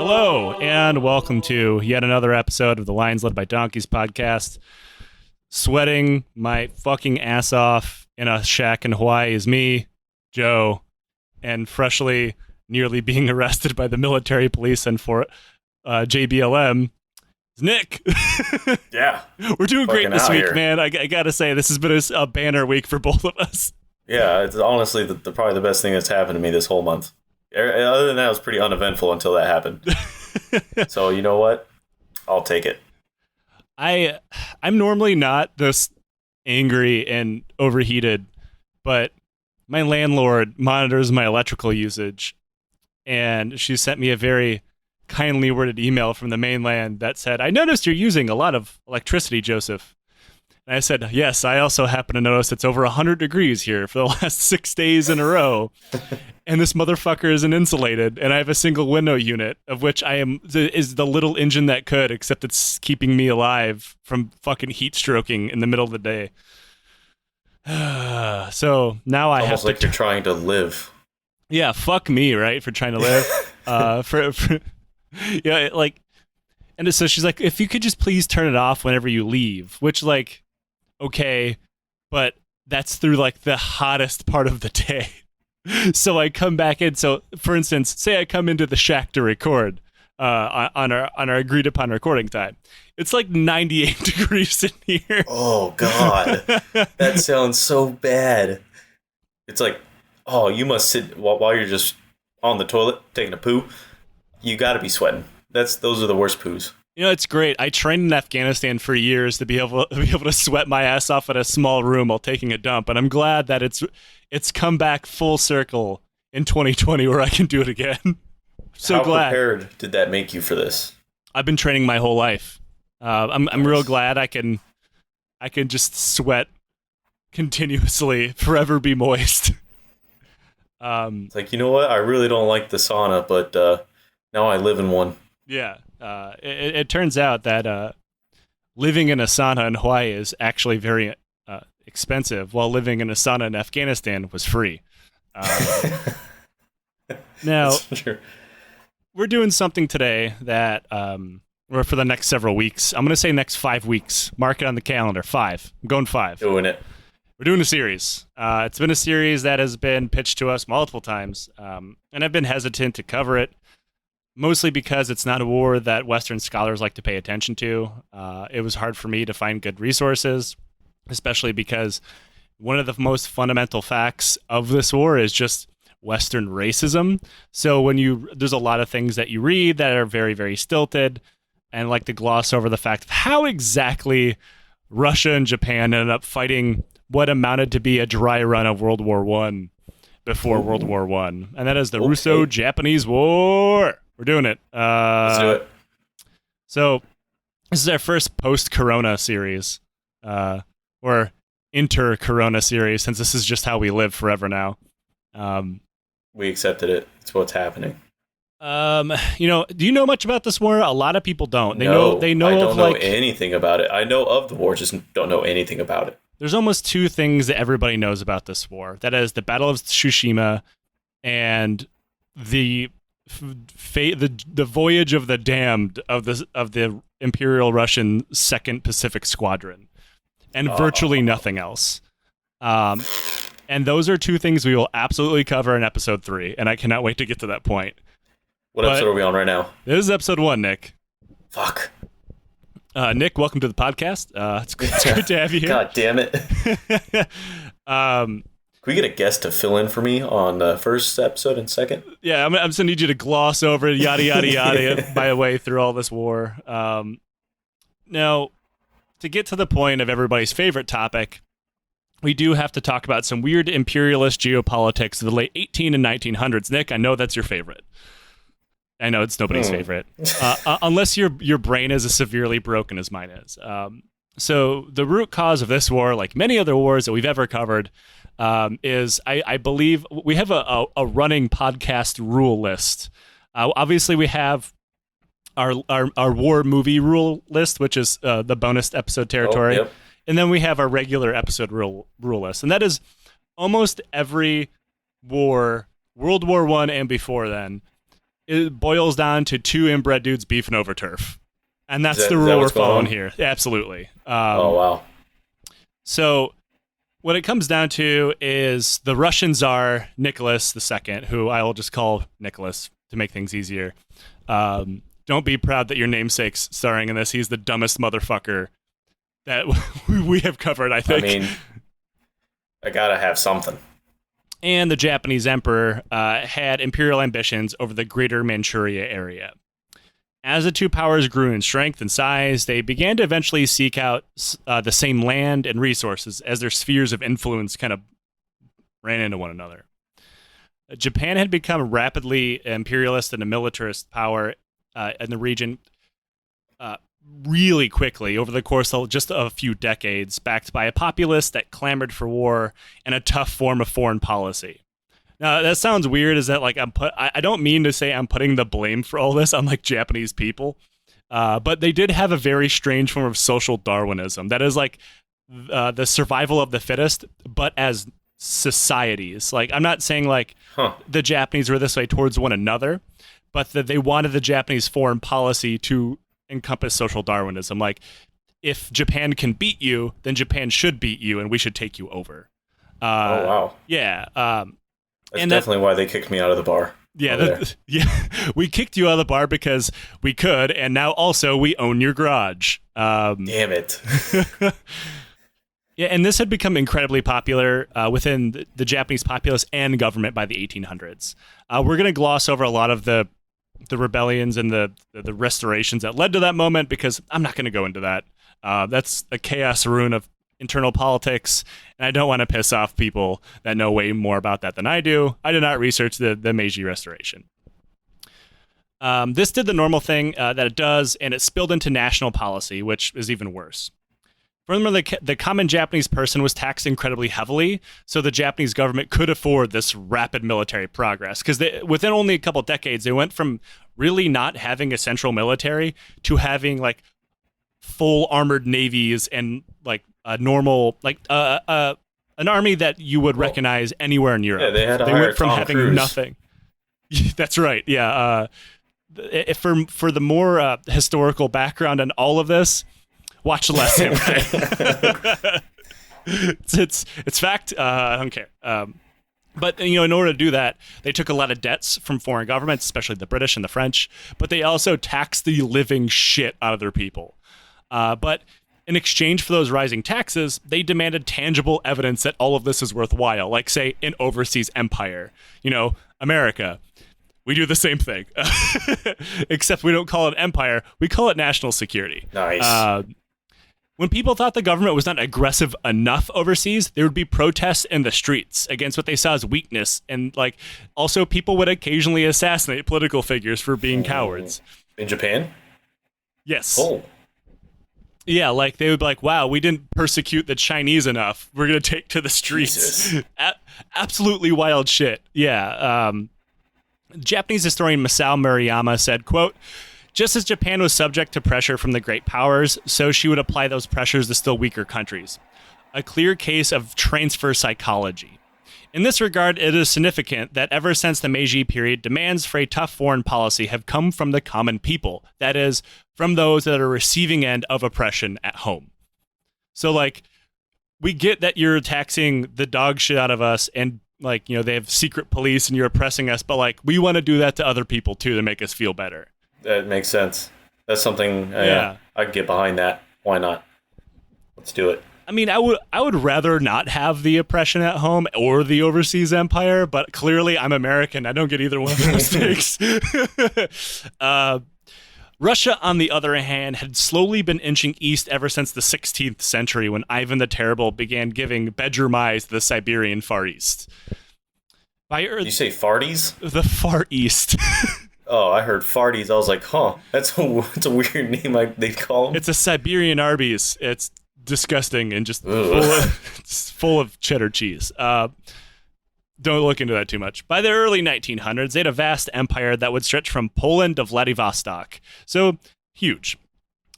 Hello, and welcome to yet another episode of the Lions Led by Donkeys podcast. Sweating my fucking ass off in a shack in Hawaii is me, Joe, and freshly nearly being arrested by the military police and for JBLM is Nick. Yeah. We're doing great this week, here, man. I gotta say, this has been a banner week for both of us. Yeah, it's honestly probably the best thing that's happened to me this whole month. Other than that, it was pretty uneventful until that happened. So, you know what? I'll take it. I'm normally not this angry and overheated, but my landlord monitors my electrical usage, and she sent me a very kindly worded email from the mainland that said, "I noticed you're using a lot of electricity, Joseph." And I said, "Yes, I also happen to notice it's over 100 degrees here for the last 6 days in a row. And this motherfucker isn't insulated, and I have a single window unit, of which is the little engine that could, except it's keeping me alive from fucking heat stroking in the middle of the day." So now I almost have like you're trying to live. Yeah, fuck me, right, for trying to live. Yeah, like, and so she's like, "If you could just please turn it off whenever you leave," which, like, okay, but that's through like the hottest part of the day. So I come back in. So, for instance, say I come into the shack to record on our agreed upon recording time. It's like 98 degrees in here. Oh God, that sounds so bad. It's like, oh, you must sit while you're just on the toilet taking a poo. You got to be sweating. Those are the worst poos. You know, it's great. I trained in Afghanistan for years to be able to sweat my ass off in a small room while taking a dump, and I'm glad that it's come back full circle in 2020 where I can do it again. So How glad. prepared did that make you for this? I've been training my whole life. I'm real glad I can just continuously, forever be moist. It's like, you know what? I really don't like the sauna, but now I live in one. Yeah. It turns out that living in a sauna in Hawaii is actually very expensive, while living in a sauna in Afghanistan was free. Now, we're doing something today that, or for the next several weeks, I'm going to say next 5 weeks. Mark it on the calendar. 5. I'm going 5. Doing it. We're doing a series. It's been a series that has been pitched to us multiple times, and I've been hesitant to cover it. Mostly because it's not a war that Western scholars like to pay attention to. It was hard for me to find good resources, especially because one of the most fundamental facts of this war is just Western racism. So there's a lot of things that you read that are very, very stilted, and like to gloss over the fact of how exactly Russia and Japan ended up fighting what amounted to be a dry run of World War I before World War I. And that is the Russo-Japanese War. We're doing it. Let's do it. So this is our first post-Corona series, or inter-Corona series, since this is just how we live forever now. We accepted it. It's what's happening. You know, do you know much about this war? A lot of people don't. They know I don't know anything about it. I know of the war, just don't know anything about it. There's almost 2 things that everybody knows about this war. That is the Battle of Tsushima and the voyage of the damned of the Imperial Russian Second Pacific Squadron, and virtually nothing else. And those are 2 things we will absolutely cover in episode 3, and I cannot wait to get to that point. What episode are we on right now? This is episode 1, Nick. Fuck. Nick, welcome to the podcast. It's good to have you here. God damn it. Can we get a guest to fill in for me on the first episode and second? Yeah, I'm just going to need you to gloss over yada, yada, yada by the way through all this war. Now, to get to the point of everybody's favorite topic, we do have to talk about some weird imperialist geopolitics of the late 18 and 1900s. Nick, I know that's your favorite. I know it's nobody's favorite, unless your brain is as severely broken as mine is. So the root cause of this war, like many other wars that we've ever covered, is I believe we have a running podcast rule list. Obviously, we have our war movie rule list, which is the bonus episode territory. Yep. And then we have our regular episode rule list. And that is almost every war, World War I and before then, it boils down to two inbred dudes beefing over turf. And that's the rule we're what's going following on? here. Absolutely. Oh, wow. So what it comes down to is the Russian Tsar, Nicholas II, who I will just call Nicholas to make things easier. Don't be proud that your namesake's starring in this. He's the dumbest motherfucker that we have covered, I think. I mean, I gotta have something. And the Japanese emperor had imperial ambitions over the greater Manchuria area. As the two powers grew in strength and size, they began to eventually seek out the same land and resources as their spheres of influence kind of ran into one another. Japan had become rapidly imperialist and a militarist power in the region really quickly over the course of just a few decades, backed by a populace that clamored for war and a tough form of foreign policy. Now, that sounds weird, is that like I don't mean to say I'm putting the blame for all this on like Japanese people, but they did have a very strange form of social Darwinism that is like the survival of the fittest, but as societies. Like, I'm not saying like the Japanese were this way towards one another, but that they wanted the Japanese foreign policy to encompass social Darwinism. Like, if Japan can beat you, then Japan should beat you, and we should take you over. Oh, wow. Yeah. That's definitely why they kicked me out of the bar. Yeah, we kicked you out of the bar because we could, and now also we own your garage. Damn it. Yeah, and this had become incredibly popular within the Japanese populace and government by the 1800s. We're going to gloss over a lot of the rebellions and the restorations that led to that moment because I'm not going to go into that. That's a chaos ruin of internal politics, and I don't want to piss off people that know way more about that than I do. I did not research the Meiji Restoration. This did the normal thing that it does, and it spilled into national policy, which is even worse. Furthermore, the common Japanese person was taxed incredibly heavily, so the Japanese government could afford this rapid military progress, because within only a couple decades, they went from really not having a central military to having like full armored navies and like a normal, like an army that you would recognize anywhere in Europe. Yeah, they had to They hire went from Tom having Cruise. nothing. That's right. Yeah. For the more historical background on all of this, watch The Last Samurai. it's fact. I don't care. But in order to do that, they took a lot of debts from foreign governments, especially the British and the French. But they also taxed the living shit out of their people. But in exchange for those rising taxes, they demanded tangible evidence that all of this is worthwhile. Like, say, an overseas empire. America. We do the same thing. Except we don't call it empire. We call it national security. Nice. When people thought the government was not aggressive enough overseas, there would be protests in the streets against what they saw as weakness. And also people would occasionally assassinate political figures for being cowards. In Japan? Yes. Oh. Yeah, like they would be like, wow, we didn't persecute the Chinese enough. We're going to take to the streets. Absolutely wild shit. Yeah. Japanese historian Masao Murayama said, quote, just as Japan was subject to pressure from the great powers, so she would apply those pressures to still weaker countries. A clear case of transfer psychology. In this regard, it is significant that ever since the Meiji period, demands for a tough foreign policy have come from the common people. That is, from those that are receiving end of oppression at home. So, we get that you're taxing the dog shit out of us and, they have secret police and you're oppressing us, but, we want to do that to other people, too, to make us feel better. That makes sense. That's something, I'd get behind that. Why not? Let's do it. I mean, I would rather not have the oppression at home or the overseas empire, but clearly I'm American. I don't get either one of those things. Russia, on the other hand, had slowly been inching east ever since the 16th century when Ivan the Terrible began giving bedroom eyes to the Siberian Far East. You say farties? The Far East. Oh, I heard farties. I was like, huh, that's a weird name they call them. It's a Siberian Arby's. It's disgusting and just full of cheddar cheese. Don't look into that too much. By the early 1900s, they had a vast empire that would stretch from Poland to Vladivostok. So, huge.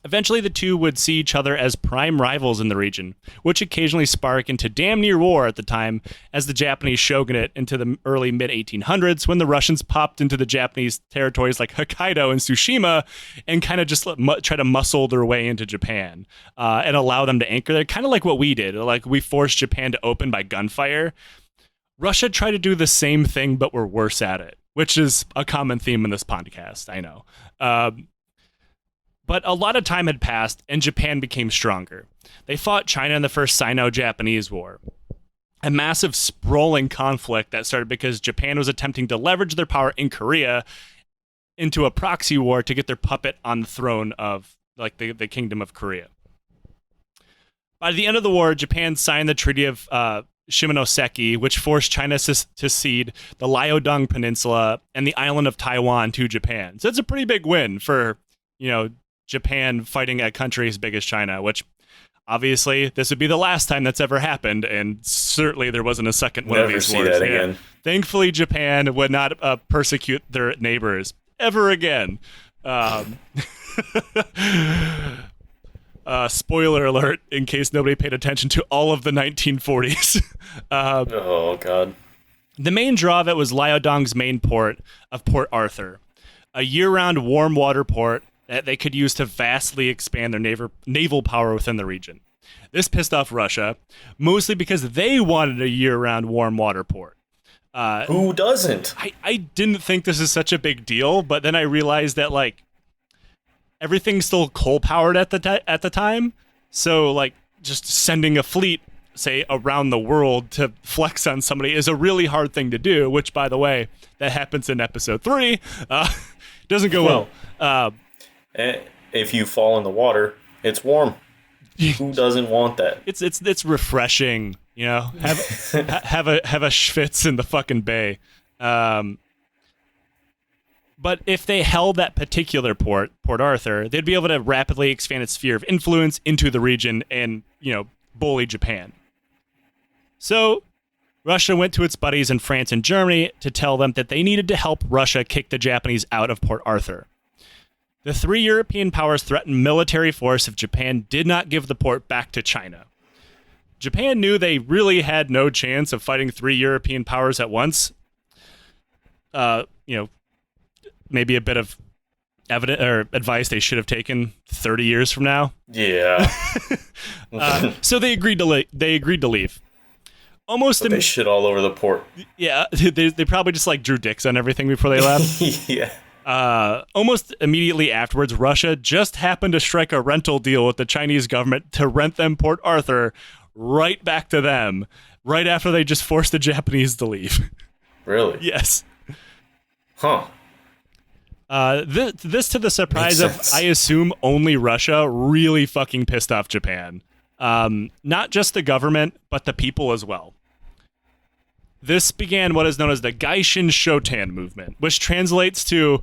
Eventually, the two would see each other as prime rivals in the region, which occasionally spark into damn near war at the time as the Japanese shogunate into the early mid-1800s when the Russians popped into the Japanese territories like Hokkaido and Tsushima and kind of just try to muscle their way into Japan and allow them to anchor there, kind of like what we did. Like we forced Japan to open by gunfire. Russia tried to do the same thing, but were worse at it, which is a common theme in this podcast, I know. But a lot of time had passed, and Japan became stronger. They fought China in the First Sino-Japanese War, a massive sprawling conflict that started because Japan was attempting to leverage their power in Korea into a proxy war to get their puppet on the throne of like the Kingdom of Korea. By the end of the war, Japan signed the Treaty of Shimonoseki, which forced China to cede the Liaodong Peninsula and the island of Taiwan to Japan. So it's a pretty big win for, Japan fighting a country as big as China, which obviously this would be the last time that's ever happened, and certainly there wasn't a second one of these wars. That again. Thankfully, Japan would not persecute their neighbors ever again. Spoiler alert, in case nobody paid attention to all of the 1940s. Oh, God. The main draw of it was Liaodong's main port of Port Arthur, a year-round warm water port that they could use to vastly expand their naval power within the region. This pissed off Russia, mostly because they wanted a year-round warm water port. Who doesn't? I didn't think this is such a big deal, but then I realized that, everything's still coal-powered at the time, so, just sending a fleet, say, around the world to flex on somebody is a really hard thing to do, which, by the way, that happens in episode 3. Doesn't go well. If you fall in the water, it's warm. Who doesn't want that? It's refreshing, Have a schwitz in the fucking bay. But if they held that particular Port Arthur, they'd be able to rapidly expand its sphere of influence into the region and, bully Japan. So Russia went to its buddies in France and Germany to tell them that they needed to help Russia kick the Japanese out of Port Arthur. The 3 European powers threatened military force if Japan did not give the port back to China. Japan knew they really had no chance of fighting 3 European powers at once. Maybe a bit of advice they should have taken 30 years from now. Yeah. So they agreed to leave. They shit all over the port. Yeah, they probably just drew dicks on everything before they left. Yeah. Almost immediately afterwards, Russia just happened to strike a rental deal with the Chinese government to rent them Port Arthur right back to them, right after they just forced the Japanese to leave. Really? Yes. Huh. This to the surprise of, I assume, only Russia, really fucking pissed off Japan. Not just the government, but the people as well. This began what is known as the Gaishin Shotan movement, which translates to,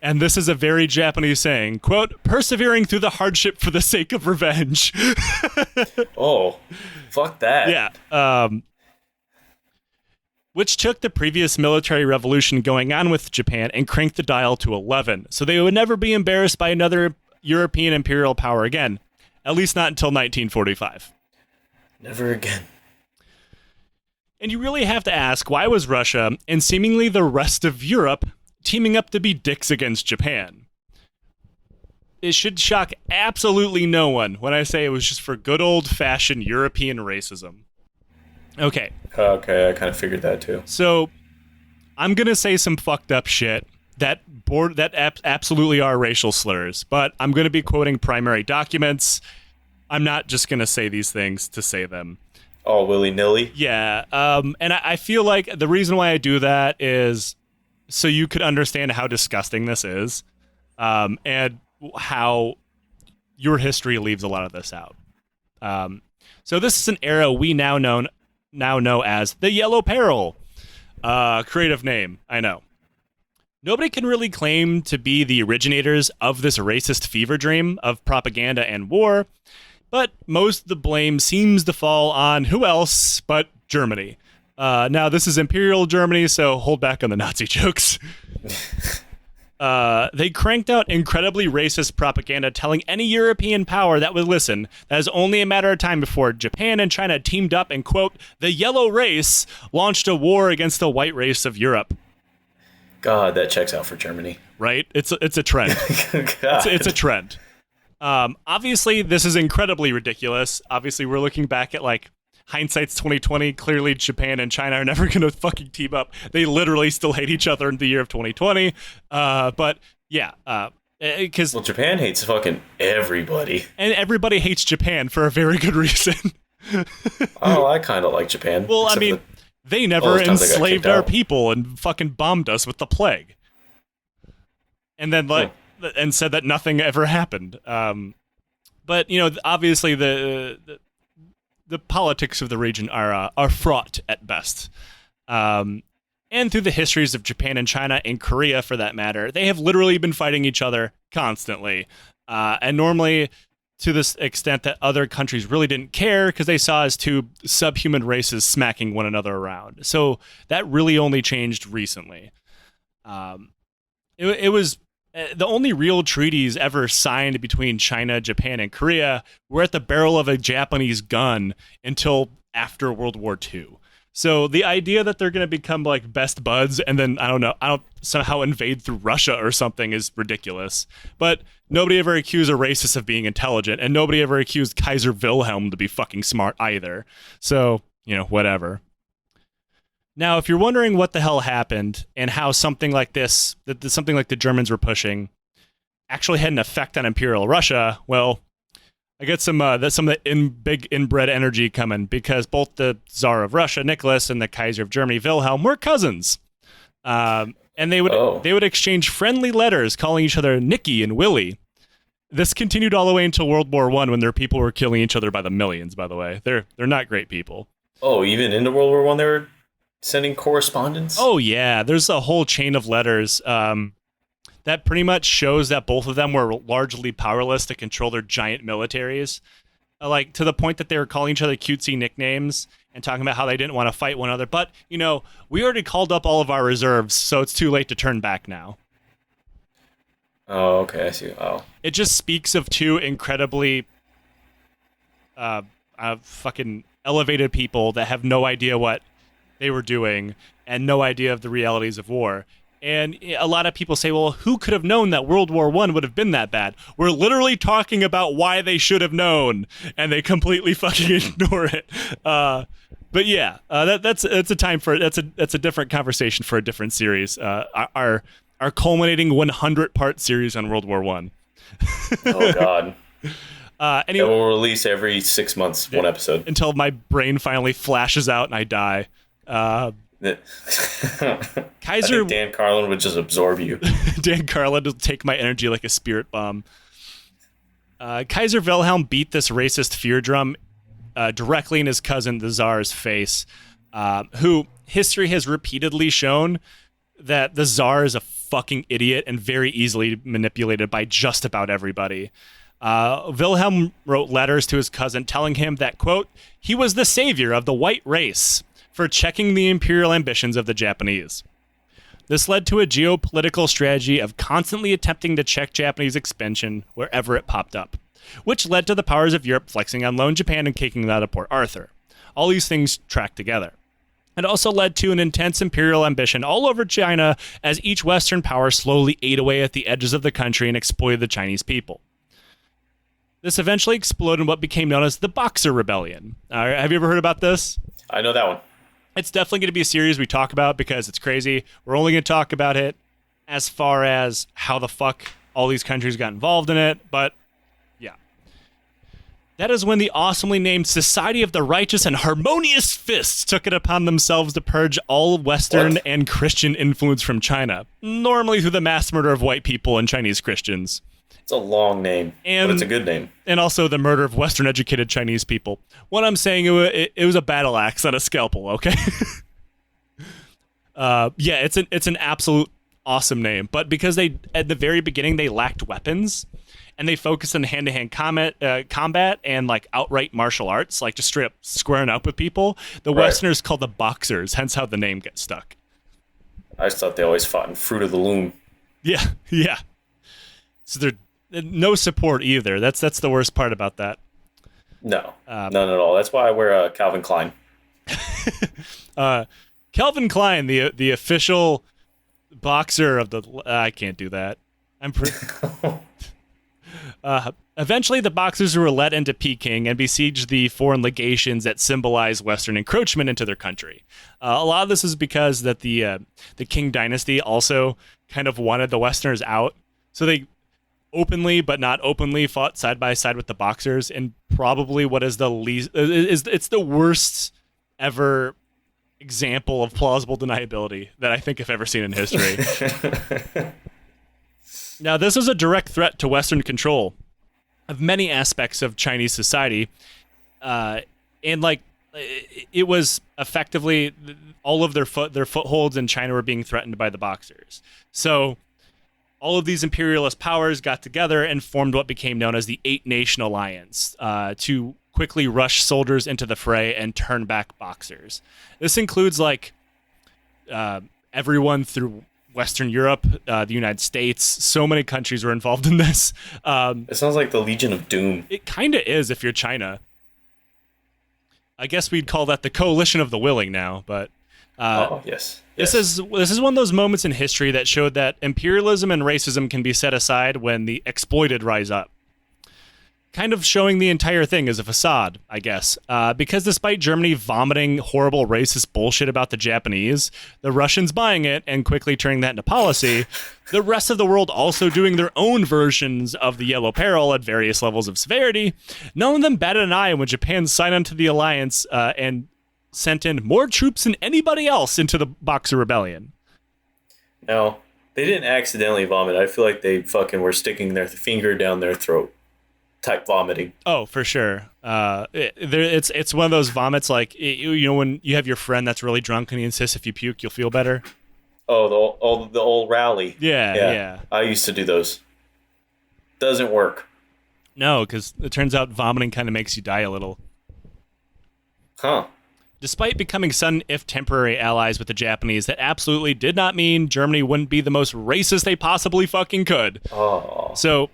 and this is a very Japanese saying, quote, persevering through the hardship for the sake of revenge. Oh, fuck that. Yeah. Which took the previous military revolution going on with Japan and cranked the dial to 11, so they would never be embarrassed by another European imperial power again, at least not until 1945. Never again. And you really have to ask, why was Russia, and seemingly the rest of Europe, teaming up to be dicks against Japan? It should shock absolutely no one when I say it was just for good old-fashioned European racism. Okay. Okay, I kind of figured that too. So, I'm going to say some fucked up shit that absolutely are racial slurs, but I'm going to be quoting primary documents. I'm not just going to say these things to say them. All willy-nilly? Yeah, and I feel like the reason why I do that is so you could understand how disgusting this is, and how your history leaves a lot of this out. So this is an era we now know as the Yellow Peril. Creative name, I know. Nobody can really claim to be the originators of this racist fever dream of propaganda and war, but most of the blame seems to fall on who else but Germany. Now, this is Imperial Germany, so hold back on the Nazi jokes. They cranked out incredibly racist propaganda telling any European power that would listen that it was only a matter of time before Japan and China teamed up and, quote, the yellow race launched a war against the white race of Europe. God, that checks out for Germany. Right? It's a trend. It's a trend. Obviously, this is incredibly ridiculous. Obviously, we're looking back at, like, hindsight's 2020. Clearly, Japan and China are never going to fucking team up. They literally still hate each other in the year of 2020. But yeah, because Japan hates fucking everybody, and everybody hates Japan for a very good reason. Oh, I kind of like Japan. Well, I mean, they never enslaved our people and fucking bombed us with the plague, and then and said that nothing ever happened. But you know, obviously the politics of the region are fraught at best. And through the histories of Japan and China and Korea, for that matter, they have literally been fighting each other constantly. And normally to this extent that other countries really didn't care because they saw as two subhuman races smacking one another around. So that really only changed recently. It was the only real treaties ever signed between China, Japan, and Korea were at the barrel of a Japanese gun until after World War II. So the idea that they're going to become like best buds and then, I don't somehow invade through Russia or something is ridiculous. But nobody ever accused a racist of being intelligent, and nobody ever accused Kaiser Wilhelm to be fucking smart either. So, you know, whatever. Now, if you're wondering what the hell happened and how something like this, something like the Germans were pushing, actually had an effect on Imperial Russia, well, I get some of the big inbred energy coming because both the Tsar of Russia, Nicholas, and the Kaiser of Germany, Wilhelm, were cousins. And they would exchange friendly letters calling each other Nicky and Willy. This continued all the way until World War I when their people were killing each other by the millions, by the way. They're not great people. Oh, even into World War I they were sending correspondence? Oh, yeah. There's a whole chain of letters that pretty much shows that both of them were largely powerless to control their giant militaries. Like, to the point that they were calling each other cutesy nicknames and talking about how they didn't want to fight one another. But, you know, we already called up all of our reserves, so it's too late to turn back now. Oh, okay. I see. Oh. It just speaks of two incredibly fucking elevated people that have no idea what they were doing and no idea of the realities of war. And a lot of people say, well, who could have known that World War I would have been that bad? We're literally talking about why they should have known, and they completely fucking ignore it. But yeah, that's a time for that's a different conversation for a different series. Our culminating 100-part series on World War I. Oh God. Anyway, it will release every 6 months, one episode. Until my brain finally flashes out and I die. Kaiser, I think Dan Carlin would just absorb you. Dan Carlin will take my energy like a spirit bomb. Kaiser Wilhelm beat this racist fear drum directly in his cousin, the Tsar's face, who history has repeatedly shown that the Tsar is a fucking idiot and very easily manipulated by just about everybody. Wilhelm wrote letters to his cousin telling him that, quote, he was the savior of the white race for checking the imperial ambitions of the Japanese. This led to a geopolitical strategy of constantly attempting to check Japanese expansion wherever it popped up, which led to the powers of Europe flexing on lone Japan and kicking it out of Port Arthur. All these things tracked together. It also led to an intense imperial ambition all over China as each Western power slowly ate away at the edges of the country and exploited the Chinese people. This eventually exploded in what became known as the Boxer Rebellion. Have you ever heard about this? I know that one. It's definitely going to be a series we talk about because it's crazy. We're only going to talk about it as far as how the fuck all these countries got involved in it. But, yeah. That is when the awesomely named Society of the Righteous and Harmonious Fists took it upon themselves to purge all Western and Christian influence from China, normally through the mass murder of white people and Chinese Christians. It's a long name, but it's a good name. And also the murder of Western-educated Chinese people. What I'm saying, it was a battle axe, not a scalpel, okay? Yeah, it's an absolute awesome name. But because at the very beginning, they lacked weapons, and they focused on hand-to-hand combat and, like, outright martial arts, like just straight up squaring up with people, the Westerners called the Boxers, hence how the name gets stuck. I just thought they always fought in Fruit of the Loom. Yeah, yeah. So they're no support either. That's the worst part about that. No, none at all. That's why I wear a Calvin Klein. Calvin Klein, the official boxer of the. I can't do that. I'm pretty. Eventually, the Boxers were led into Peking and besieged the foreign legations that symbolize Western encroachment into their country. A lot of this is because that the Qing dynasty also kind of wanted the Westerners out, so they openly but not openly fought side by side with the Boxers. And probably what is the least it's the worst ever example of plausible deniability that I think I've ever seen in history. Now, this is a direct threat to Western control of many aspects of Chinese society, and like it was effectively all of their footholds in China were being threatened by the Boxers. So all of these imperialist powers got together and formed what became known as the Eight Nation Alliance to quickly rush soldiers into the fray and turn back Boxers. This includes like everyone through Western Europe, the United States. So many countries were involved in this. It sounds like the Legion of Doom. It kind of is if you're China. I guess we'd call that the coalition of the willing now, but yes. This is one of those moments in history that showed that imperialism and racism can be set aside when the exploited rise up. Kind of showing the entire thing as a facade, I guess. Because despite Germany vomiting horrible racist bullshit about the Japanese, the Russians buying it and quickly turning that into policy, the rest of the world also doing their own versions of the Yellow Peril at various levels of severity, none of them batted an eye when Japan signed onto the alliance and sent in more troops than anybody else into the Boxer Rebellion. No, they didn't accidentally vomit. I feel like they fucking were sticking their finger down their throat. Type vomiting. Oh, for sure. It's one of those vomits like, you know, when you have your friend that's really drunk and he insists if you puke, you'll feel better. Oh, the old rally. Yeah. I used to do those. Doesn't work. No, because it turns out vomiting kind of makes you die a little. Huh. Despite becoming sudden, if temporary, allies with the Japanese, that absolutely did not mean Germany wouldn't be the most racist they possibly fucking could. Oh. So,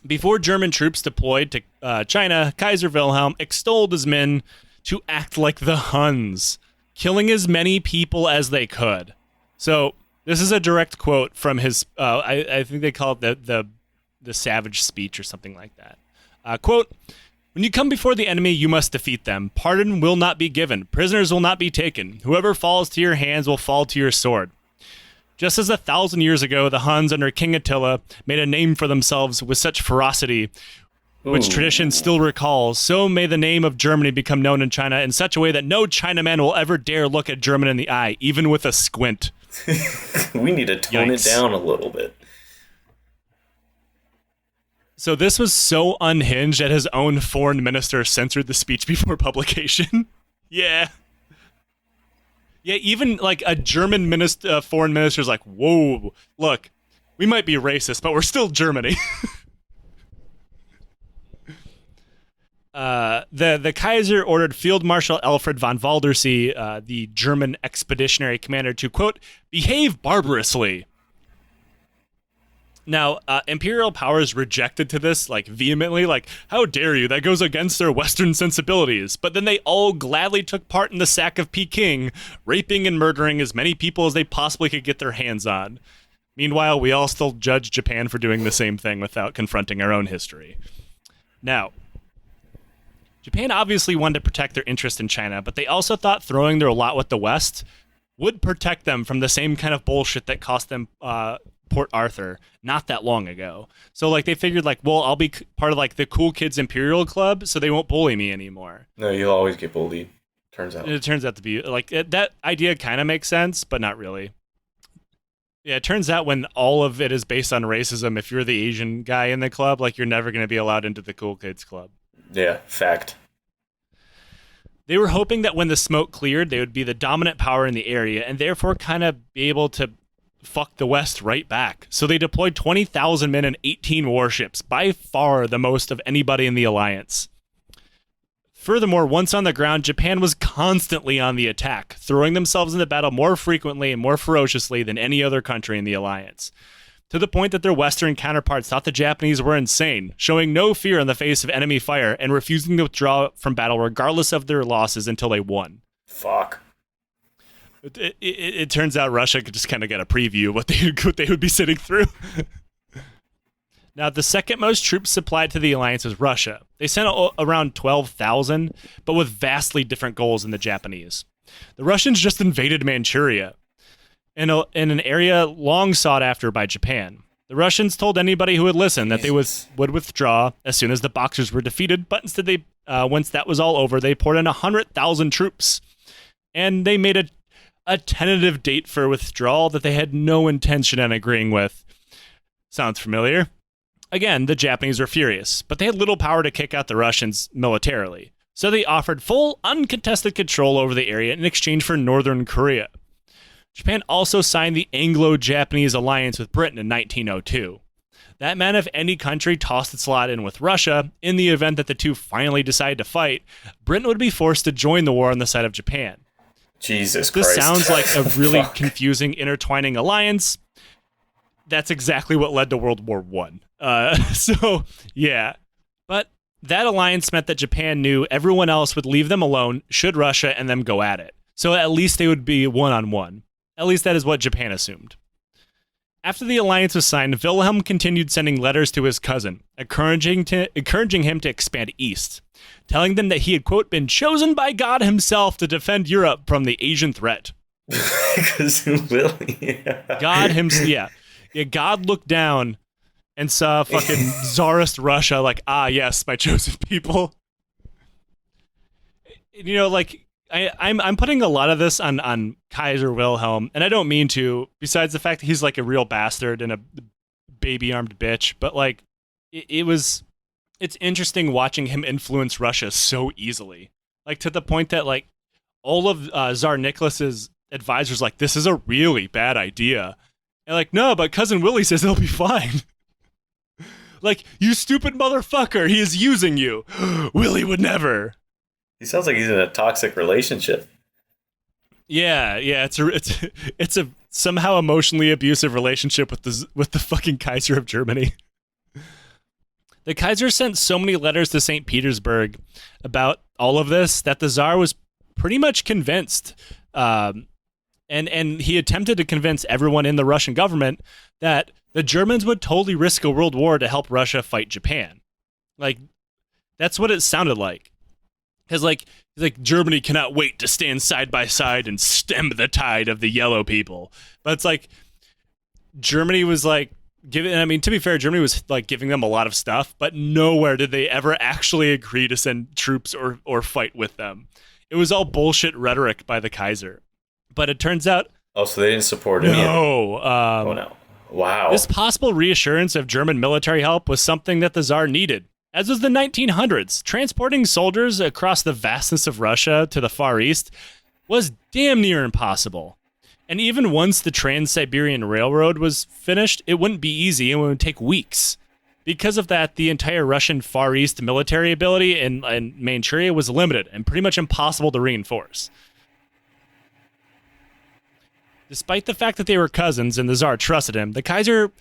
before German troops deployed to China, Kaiser Wilhelm extolled his men to act like the Huns, killing as many people as they could. So this is a direct quote from his, I think they call it the savage speech or something like that. Quote, "When you come before the enemy, you must defeat them. Pardon will not be given. Prisoners will not be taken. Whoever falls to your hands will fall to your sword. Just as 1,000 years ago, the Huns under King Attila made a name for themselves with such ferocity, which tradition still recalls, so may the name of Germany become known in China in such a way that no Chinaman will ever dare look at German in the eye, even with a squint." We need to tone it down a little bit. So this was so unhinged that his own foreign minister censored the speech before publication. Yeah. Yeah, even like a German foreign minister's like, whoa, look, we might be racist, but we're still Germany. The Kaiser ordered Field Marshal Alfred von Waldersee, the German expeditionary commander, to, quote, "behave barbarously." Now, imperial powers rejected to this, like, vehemently, like, how dare you, that goes against their Western sensibilities. But then they all gladly took part in the sack of Peking, raping and murdering as many people as they possibly could get their hands on. Meanwhile, we all still judge Japan for doing the same thing without confronting our own history. Now, Japan obviously wanted to protect their interest in China, but they also thought throwing their lot with the West would protect them from the same kind of bullshit that cost them Port Arthur not that long ago. So like they figured like, well, I'll be part of like the cool kids Imperial Club, so they won't bully me anymore. No, you'll always get bullied. Turns out. It turns out to be like that idea kind of makes sense, but not really. Yeah, it turns out when all of it is based on racism, if you're the Asian guy in the club, like you're never going to be allowed into the cool kids club. Yeah, fact. They were hoping that when the smoke cleared, they would be the dominant power in the area and therefore kind of be able to fuck the West right back. So they deployed 20,000 men and 18 warships, by far the most of anybody in the alliance. Furthermore, once on the ground, Japan was constantly on the attack, throwing themselves into battle more frequently and more ferociously than any other country in the alliance. to the point that their Western counterparts thought the Japanese were insane, showing no fear in the face of enemy fire and refusing to withdraw from battle regardless of their losses until they won. Fuck. It turns out Russia could just kind of get a preview of what they would be sitting through. Now, the second most troops supplied to the alliance was Russia. They sent around 12,000, but with vastly different goals than the Japanese. The Russians just invaded Manchuria, in an area long sought after by Japan. The Russians told anybody who would listen that they would withdraw as soon as the Boxers were defeated, but instead once that was all over, they poured in 100,000 troops. And they made a tentative date for withdrawal that they had no intention on agreeing with. Sounds familiar? Again, the Japanese were furious, but they had little power to kick out the Russians militarily. So they offered full, uncontested control over the area in exchange for Northern Korea. Japan also signed the Anglo-Japanese alliance with Britain in 1902. That meant if any country tossed its lot in with Russia, in the event that the two finally decided to fight, Britain would be forced to join the war on the side of Japan. Jesus Christ. This sounds like a really confusing, intertwining alliance. That's exactly what led to World War I. So, yeah. But that alliance meant that Japan knew everyone else would leave them alone should Russia and them go at it. So at least they would be one-on-one. At least that is what Japan assumed. After the alliance was signed, Wilhelm continued sending letters to his cousin, encouraging him to expand east, telling them that he had, quote, been chosen by God himself to defend Europe from the Asian threat. Because Willy. God himself, yeah. God looked down and saw fucking Tsarist Russia like, yes, my chosen people. You know, like, I'm putting a lot of this on Kaiser Wilhelm, and I don't mean to, besides the fact that he's like a real bastard and a baby-armed bitch, but like, it's interesting watching him influence Russia so easily. Like, to the point that like, all of Tsar Nicholas's advisors like, this is a really bad idea. And like, no, but Cousin Willy says it'll be fine. Like, you stupid motherfucker, he is using you. Willy would never. He sounds like he's in a toxic relationship. Yeah, it's a somehow emotionally abusive relationship with the fucking Kaiser of Germany. The Kaiser sent so many letters to St. Petersburg about all of this that the Tsar was pretty much convinced, and he attempted to convince everyone in the Russian government that the Germans would totally risk a world war to help Russia fight Japan. Like, that's what it sounded like. Because, like Germany cannot wait to stand side by side and stem the tide of the yellow people. But it's like, Germany was like, to be fair, Germany was like giving them a lot of stuff, but nowhere did they ever actually agree to send troops or fight with them. It was all bullshit rhetoric by the Kaiser. But it turns out... Oh, so they didn't support any of it. Oh, no. Wow. This possible reassurance of German military help was something that the Tsar needed. As was the 1900s, transporting soldiers across the vastness of Russia to the Far East was damn near impossible. And even once the Trans-Siberian Railroad was finished, it wouldn't be easy and it would take weeks. Because of that, the entire Russian Far East military ability in Manchuria was limited and pretty much impossible to reinforce. Despite the fact that they were cousins and the Tsar trusted him, the Kaiser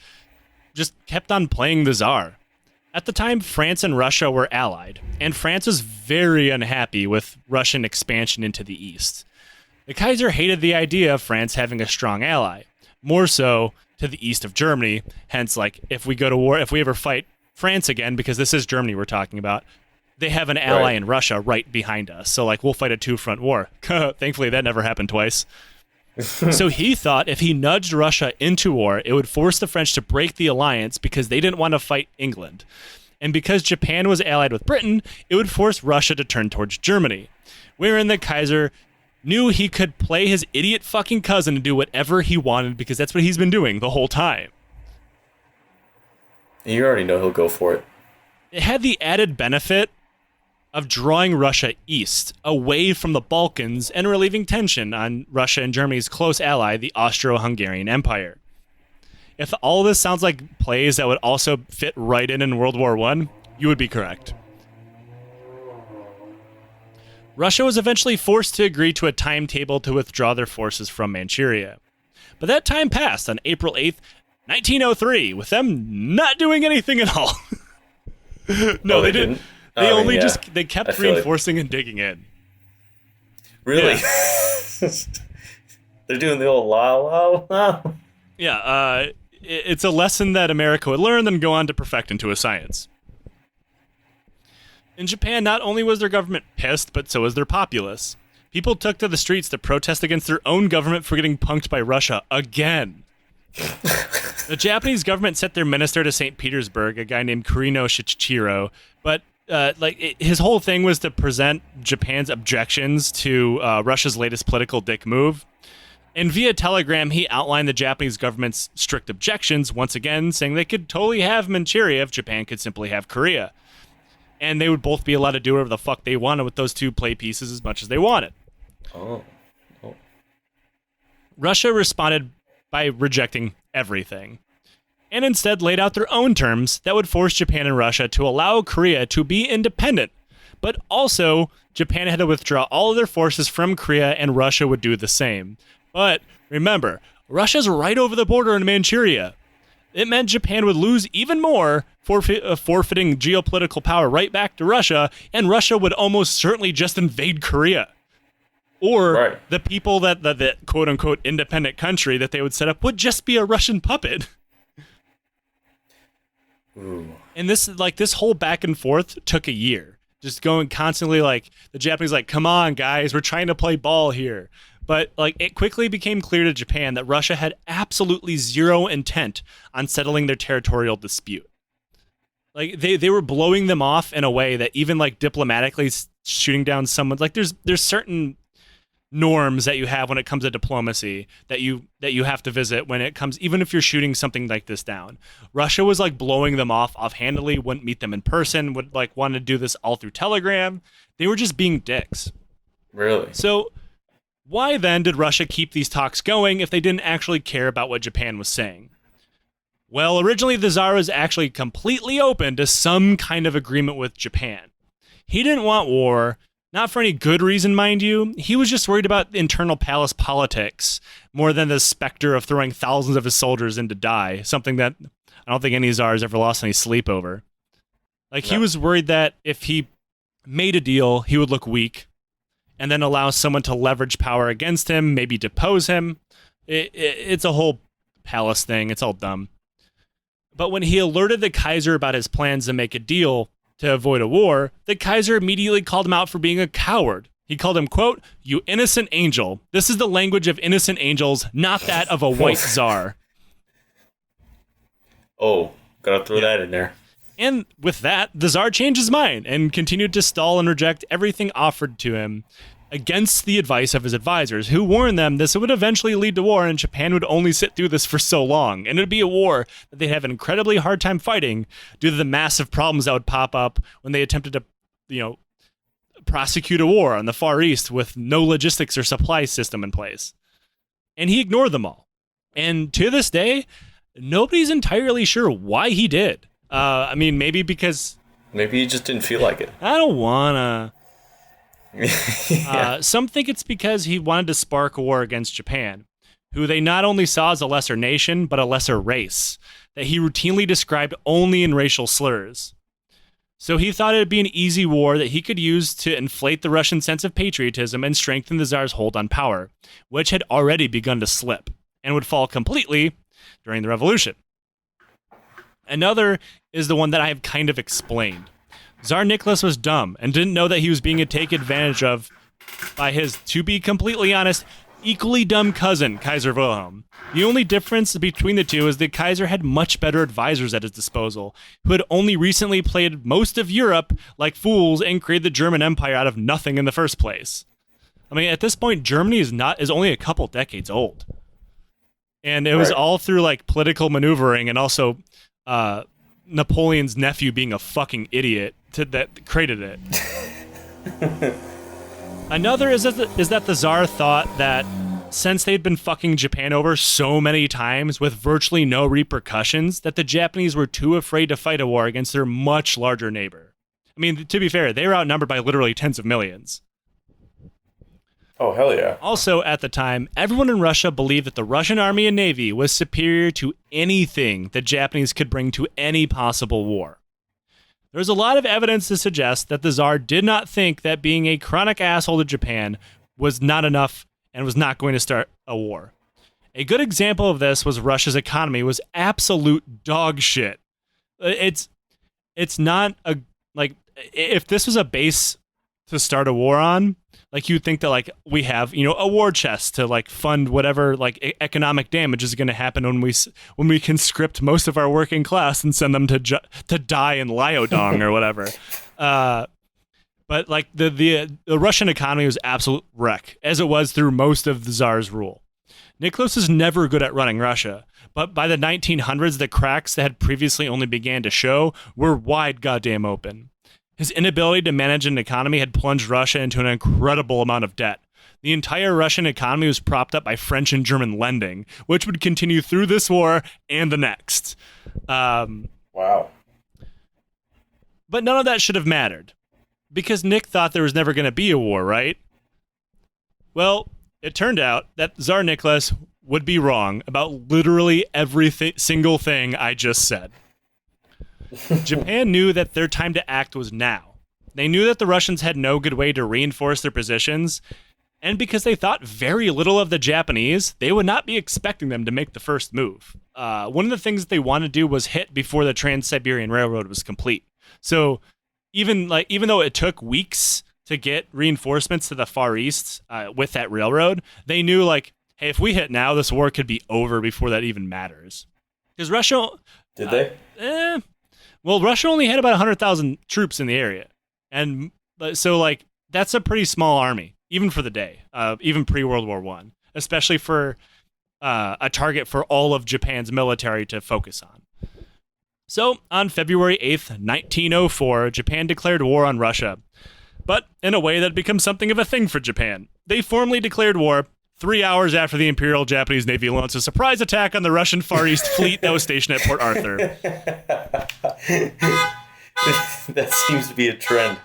just kept on playing the Tsar. At the time, France and Russia were allied, and France was very unhappy with Russian expansion into the east. The Kaiser hated the idea of France having a strong ally, more so to the east of Germany. Hence, like, if we go to war, if we ever fight France again, because this is Germany we're talking about, they have an ally in Russia right behind us. So, like, we'll fight a two-front war. Thankfully, that never happened twice. So he thought if he nudged Russia into war, it would force the French to break the alliance because they didn't want to fight England. And because Japan was allied with Britain, it would force Russia to turn towards Germany. Wherein the Kaiser knew he could play his idiot fucking cousin and do whatever he wanted because that's what he's been doing the whole time. You already know he'll go for it. It had the added benefit of drawing Russia east, away from the Balkans, and relieving tension on Russia and Germany's close ally, the Austro-Hungarian Empire. If all this sounds like plays that would also fit right in World War I, you would be correct. Russia was eventually forced to agree to a timetable to withdraw their forces from Manchuria. But that time passed on April 8th, 1903, with them not doing anything at all. No, they didn't. They they kept reinforcing and digging in. Really? Yeah. They're doing the old la. Yeah, it's a lesson that America would learn, then go on to perfect into a science. In Japan, not only was their government pissed, but so was their populace. People took to the streets to protest against their own government for getting punked by Russia again. The Japanese government sent their minister to St. Petersburg, a guy named Kurino Shichiro, but his whole thing was to present Japan's objections to Russia's latest political dick move. And via telegram, he outlined the Japanese government's strict objections, once again saying they could totally have Manchuria if Japan could simply have Korea. And they would both be allowed to do whatever the fuck they wanted with those two play pieces as much as they wanted. Oh. Russia responded by rejecting everything, and instead laid out their own terms that would force Japan and Russia to allow Korea to be independent. But also, Japan had to withdraw all of their forces from Korea, and Russia would do the same. But remember, Russia's right over the border in Manchuria. It meant Japan would lose even more, forfeiting geopolitical power right back to Russia, and Russia would almost certainly just invade Korea. Or the people that the quote-unquote independent country that they would set up would just be a Russian puppet. Ooh. And this whole back and forth took a year. Just going constantly the Japanese come on guys, we're trying to play ball here. But it quickly became clear to Japan that Russia had absolutely zero intent on settling their territorial dispute. They were blowing them off in a way that even diplomatically shooting down someone, there's certain norms that you have when it comes to diplomacy that you have to visit when it comes, even if you're shooting something like this down. Russia was blowing them off offhandedly, wouldn't meet them in person, would want to do this all through telegram. They were just being dicks. Really? So why then did Russia keep these talks going if they didn't actually care about what Japan was saying? Well, originally the Tsar was actually completely open to some kind of agreement with Japan. He didn't want war. Not for any good reason, mind you. He was just worried about internal palace politics more than the specter of throwing thousands of his soldiers in to die, something that I don't think any Tsars ever lost any sleep over. He was worried that if he made a deal, he would look weak and then allow someone to leverage power against him, maybe depose him. It's a whole palace thing. It's all dumb. But when he alerted the Kaiser about his plans to make a deal to avoid a war, the Kaiser immediately called him out for being a coward. He called him, quote, "You innocent angel. This is the language of innocent angels, not that of a white czar." Oh, gotta throw that in there. And with that, the Tsar changed his mind and continued to stall and reject everything offered to him against the advice of his advisors, who warned them this would eventually lead to war and Japan would only sit through this for so long. And it would be a war that they'd have an incredibly hard time fighting due to the massive problems that would pop up when they attempted to, prosecute a war on the Far East with no logistics or supply system in place. And he ignored them all. And to this day, nobody's entirely sure why he did. Maybe because... Maybe he just didn't feel like it. I don't wanna... Yeah. Some think it's because he wanted to spark a war against Japan, who they not only saw as a lesser nation, but a lesser race, that he routinely described only in racial slurs. So he thought it'd be an easy war that he could use to inflate the Russian sense of patriotism and strengthen the Tsar's hold on power, which had already begun to slip, and would fall completely during the revolution. Another is the one that I have kind of explained. Tsar Nicholas was dumb and didn't know that he was being taken advantage of by his, to be completely honest, equally dumb cousin, Kaiser Wilhelm. The only difference between the two is that Kaiser had much better advisors at his disposal, who had only recently played most of Europe like fools and created the German Empire out of nothing in the first place. At this point, Germany is only a couple decades old. And it was all through political maneuvering and also Napoleon's nephew being a fucking idiot that created it. Another is that the Tsar thought that since they'd been fucking Japan over so many times with virtually no repercussions, that the Japanese were too afraid to fight a war against their much larger neighbor. To be fair, they were outnumbered by literally tens of millions. Oh, hell yeah. Also, at the time, everyone in Russia believed that the Russian army and navy was superior to anything the Japanese could bring to any possible war. There's a lot of evidence to suggest that the Tsar did not think that being a chronic asshole to Japan was not enough and was not going to start a war. A good example of this was Russia's economy was absolute dog shit. It's not a, like, if this was a base to start a war on, like, you'd think that, like, we have, you know, a war chest to, like, fund whatever, like, economic damage is going to happen when we conscript most of our working class and send them to die in Liaodong or whatever. But, like, the Russian economy was absolute wreck, as it was through most of the Tsar's rule. Nicholas is never good at running Russia, but by the 1900s, the cracks that had previously only began to show were wide goddamn open. His inability to manage an economy had plunged Russia into an incredible amount of debt. The entire Russian economy was propped up by French and German lending, which would continue through this war and the next. Wow. But none of that should have mattered, because Nick thought there was never going to be a war, right? Well, it turned out that Tsar Nicholas would be wrong about literally every single thing I just said. Japan knew that their time to act was now. They knew that the Russians had no good way to reinforce their positions, and because they thought very little of the Japanese, they would not be expecting them to make the first move. One of the things they wanted to do was hit before the Trans-Siberian Railroad was complete. So even though it took weeks to get reinforcements to the Far East with that railroad, they knew, like, hey, if we hit now, this war could be over before that even matters. Because Russia... Did they? Well, Russia only had about 100,000 troops in the area. And so, like, that's a pretty small army, even for the day, even pre-World War I, especially for a target for all of Japan's military to focus on. So, on February 8th, 1904, Japan declared war on Russia, but in a way that becomes something of a thing for Japan. They formally declared war 3 hours after the Imperial Japanese Navy launched a surprise attack on the Russian Far East fleet that was stationed at Port Arthur. That seems to be a trend.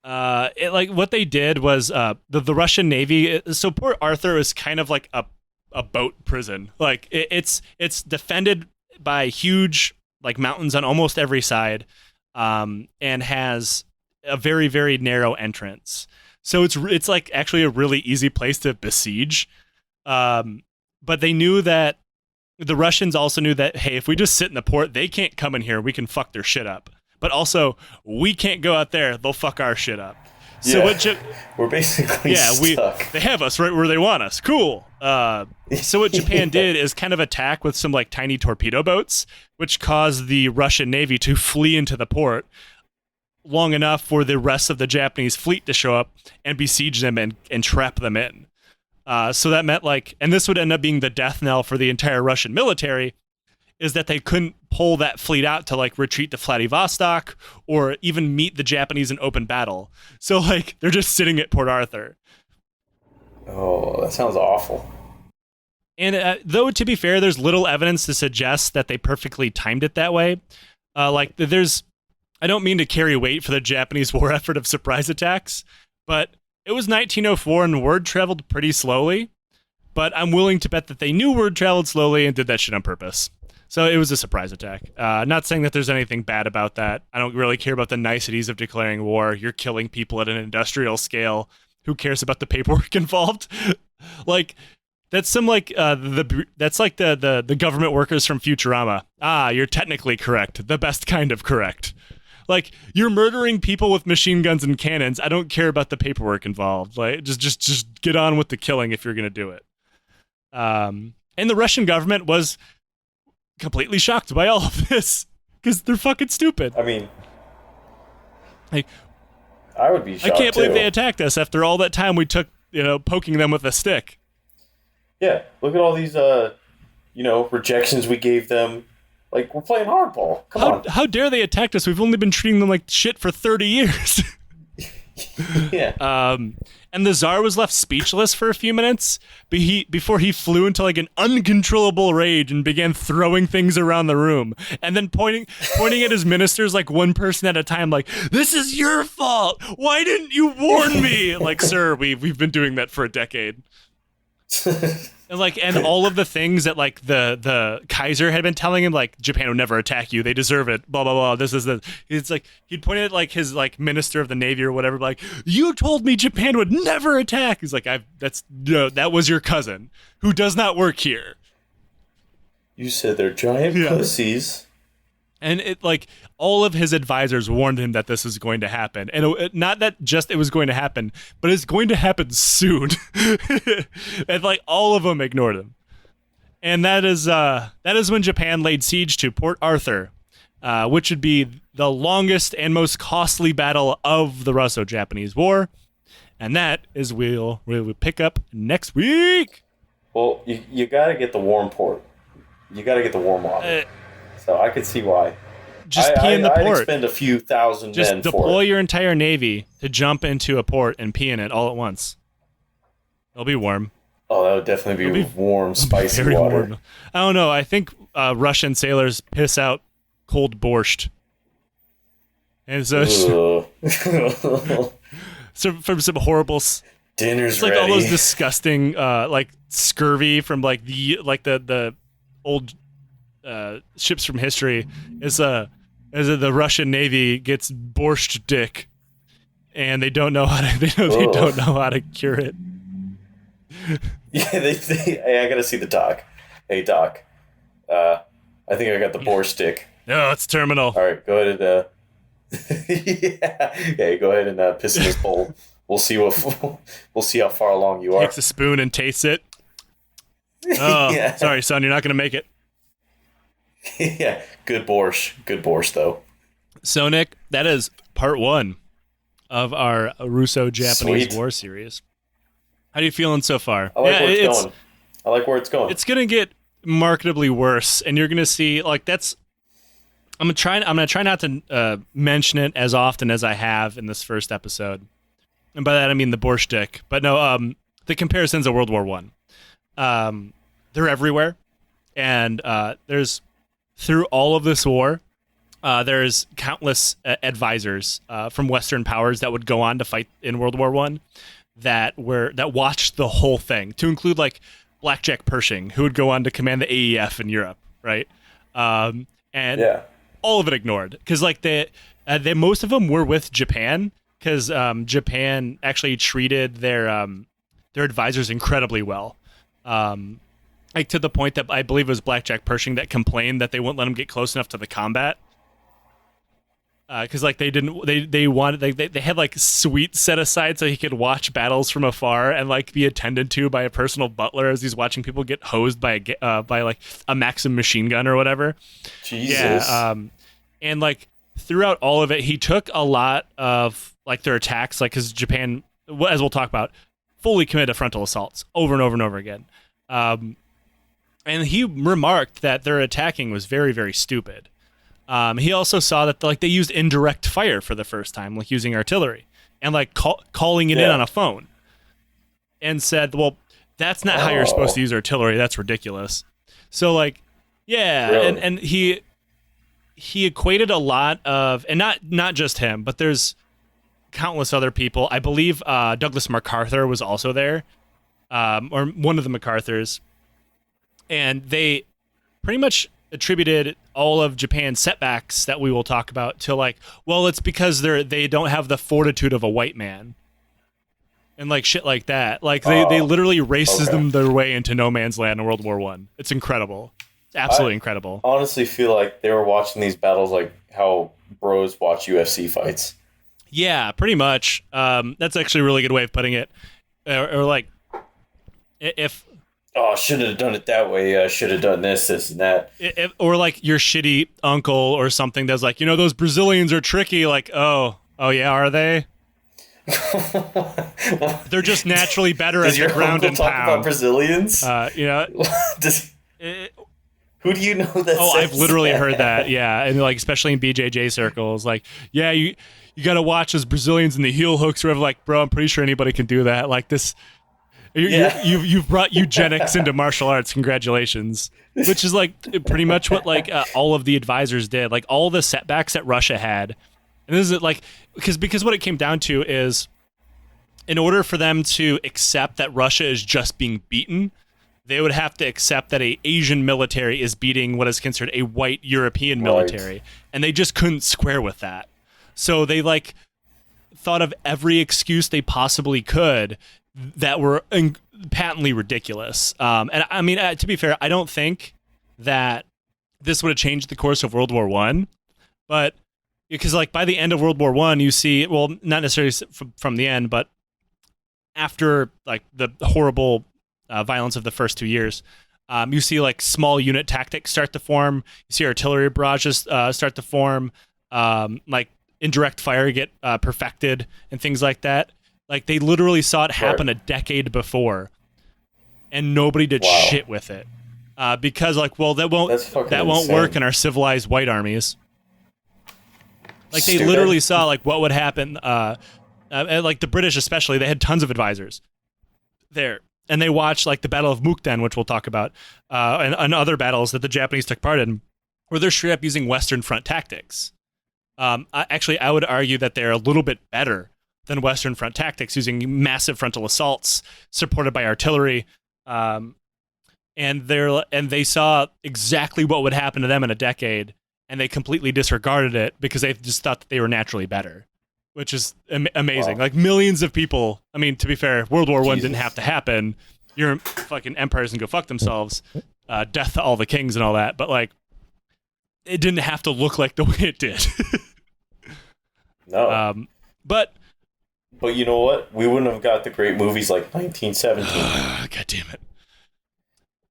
What they did was the Russian Navy. So Port Arthur is kind of like a boat prison. Like it's defended by huge, like, mountains on almost every side, and has a very, very narrow entrance. So it's like actually a really easy place to besiege. But they knew that the Russians also knew that, hey, if we just sit in the port, they can't come in here. We can fuck their shit up. But also, we can't go out there. They'll fuck our shit up. So we're basically stuck. They have us right where they want us. Cool. So what Japan did is kind of attack with some, like, tiny torpedo boats, which caused the Russian Navy to flee into the port long enough for the rest of the Japanese fleet to show up and besiege them and trap them in. So that meant, like, and this would end up being the death knell for the entire Russian military, is that they couldn't pull that fleet out to, like, retreat to Vladivostok or even meet the Japanese in open battle. So, like, they're just sitting at Port Arthur. Oh, that sounds awful. And though, to be fair, there's little evidence to suggest that they perfectly timed it that way. I don't mean to carry weight for the Japanese war effort of surprise attacks, but it was 1904 and word traveled pretty slowly. But I'm willing to bet that they knew word traveled slowly and did that shit on purpose. So it was a surprise attack. Not saying that there's anything bad about that. I don't really care about the niceties of declaring war. You're killing people at an industrial scale. Who cares about the paperwork involved? Like, that's some, like, that's like the government workers from Futurama. You're technically correct. The best kind of correct. Like, you're murdering people with machine guns and cannons. I don't care about the paperwork involved. Like, just get on with the killing if you're gonna do it. And the Russian government was completely shocked by all of this because they're fucking stupid. I mean, like, I would be shocked. I can't believe they attacked us after all that time we took, poking them with a stick. Yeah, look at all these, rejections we gave them. Like, we're playing hardball. Come on. How dare they attack us? We've only been treating them like shit for 30 years. Yeah. And the Tsar was left speechless for a few minutes before he flew into like an uncontrollable rage and began throwing things around the room. And then pointing at his ministers like one person at a time, like, "This is your fault. Why didn't you warn me?" Like, sir, we've been doing that for a decade. And all of the things that like the Kaiser had been telling him, like, Japan would never attack you, they deserve it, blah blah blah. It's like he'd point at like his like minister of the navy or whatever, like, "You told me Japan would never attack." He's like, that was your cousin who does not work here. You said they're giant pussies. And it like all of his advisors warned him that this is going to happen, and not that just it was going to happen, but it's going to happen soon. And like all of them ignored him, and that is when Japan laid siege to Port Arthur, which would be the longest and most costly battle of the Russo-Japanese War, and that is we'll pick up next week. Well, you got to get the warm port. You got to get the warm water. So I could see why. Just pee in the port. I'd expend a few thousand men for it. Just deploy your entire navy to jump into a port and pee in it all at once. It'll be warm. Oh, that would definitely be warm, spicy very water. Warm. I don't know. I think Russian sailors piss out cold borscht. And so from some horrible... Dinner's it's like ready. all those disgusting like scurvy from like the old... ships from history is the Russian Navy gets borscht dick, and they don't know how to cure it. Yeah, hey, I gotta see the doc. Hey, doc, I think I got the borscht dick. No, it's terminal. All right, go ahead and go ahead and piss in this bowl. We'll see how far along you are. Takes a spoon and tastes it. Oh, yeah. Sorry, son, you're not gonna make it. Yeah, good borscht though. So Nick, that is part 1 of our Russo-Japanese War series. How are you feeling so far? I like where it's going. I like where it's going. It's gonna get markedly worse, and you're gonna see like that's. I'm gonna try not to mention it as often as I have in this first episode, and by that I mean the borscht dick. But no, the comparisons of World War I. They're everywhere, and there's. Through all of this war, there's countless advisors from Western powers that would go on to fight in World War I that watched the whole thing, to include like Blackjack Pershing, who would go on to command the AEF in Europe, right? And all of it ignored, because like they most of them were with Japan, because Japan actually treated their advisors incredibly well. Like to the point that I believe it was Blackjack Pershing that complained that they wouldn't let him get close enough to the combat, because like they had like suites set aside so he could watch battles from afar and like be attended to by a personal butler as he's watching people get hosed by like a Maxim machine gun or whatever. Jesus. Yeah. And like throughout all of it, he took a lot of like their attacks, like because Japan, as we'll talk about, fully committed frontal assaults over and over and over again. And he remarked that their attacking was very, very stupid. He also saw that like they used indirect fire for the first time, like using artillery and like calling it in on a phone, and said, "Well, that's not how you're supposed to use artillery. That's ridiculous." So like, yeah, really? and he equated a lot of, and not just him, but there's countless other people. I believe Douglas MacArthur was also there, or one of the MacArthurs. And they pretty much attributed all of Japan's setbacks that we will talk about to like, well, it's because they don't have the fortitude of a white man, and like shit like that. Like they literally races them their way into no man's land in World War I. It's incredible. It's absolutely incredible. I honestly feel like they were watching these battles like how bros watch UFC fights. Yeah, pretty much. That's actually a really good way of putting it. Or like if. Oh, should have done it that way. Should have done this, and that. Or like your shitty uncle or something that's like, those Brazilians are tricky. Like, oh yeah, are they? They're just naturally better at the ground and pound. Does your uncle talk about Brazilians? Who do you know that? Oh, I've literally heard that. Yeah, and like especially in BJJ circles, like, yeah, you got to watch those Brazilians and the heel hooks. Whatever. Like, bro, I'm pretty sure anybody can do that. Like this. You've brought eugenics into martial arts. Congratulations. Which is like pretty much what like all of the advisors did. Like all the setbacks that Russia had, and this is like because what it came down to is, in order for them to accept that Russia is just being beaten, they would have to accept that a Asian military is beating what is considered a white European military, and they just couldn't square with that. So they like thought of every excuse they possibly could that were patently ridiculous. And I mean, to be fair, I don't think that this would have changed the course of World War One, but because like by the end of World War One, you see, well, not necessarily from the end, but after like the horrible violence of the first 2 years, you see like small unit tactics start to form. You see artillery barrages start to form, like indirect fire get perfected and things like that. Like they literally saw it happen a decade before, and nobody did shit with it because, like, well, that won't work in our civilized white armies. Like they literally saw like what would happen. Like the British, especially, they had tons of advisors there, and they watched like the Battle of Mukden, which we'll talk about, and other battles that the Japanese took part in, where they're straight up using Western Front tactics. I would argue that they're a little bit better than Western Front tactics, using massive frontal assaults supported by artillery. And they saw exactly what would happen to them in a decade, and they completely disregarded it because they just thought that they were naturally better, which is amazing. Wow. Like millions of people. I mean, to be fair, World War I didn't have to happen. Your fucking empires can go fuck themselves. Death to all the kings and all that. But like, it didn't have to look like the way it did. No. But you know what? We wouldn't have got the great movies like 1917. God damn it!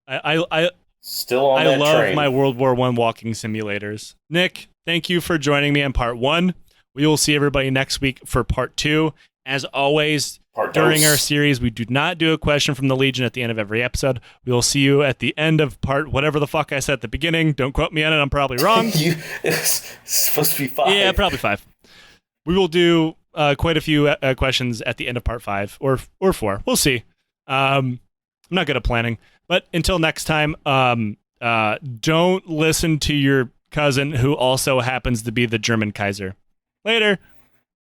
I still on I that love train. my World War I walking simulators. Nick, thank you for joining me on part 1. We will see everybody next week for part 2. As always, during our series, we do not do a question from the Legion at the end of every episode. We will see you at the end of part whatever the fuck I said at the beginning. Don't quote me on it. I'm probably wrong. It's supposed to be 5. Yeah, probably 5. We will do quite a few questions at the end of part 5 or 4. We'll see. I'm not good at planning. But until next time, don't listen to your cousin who also happens to be the German Kaiser. Later.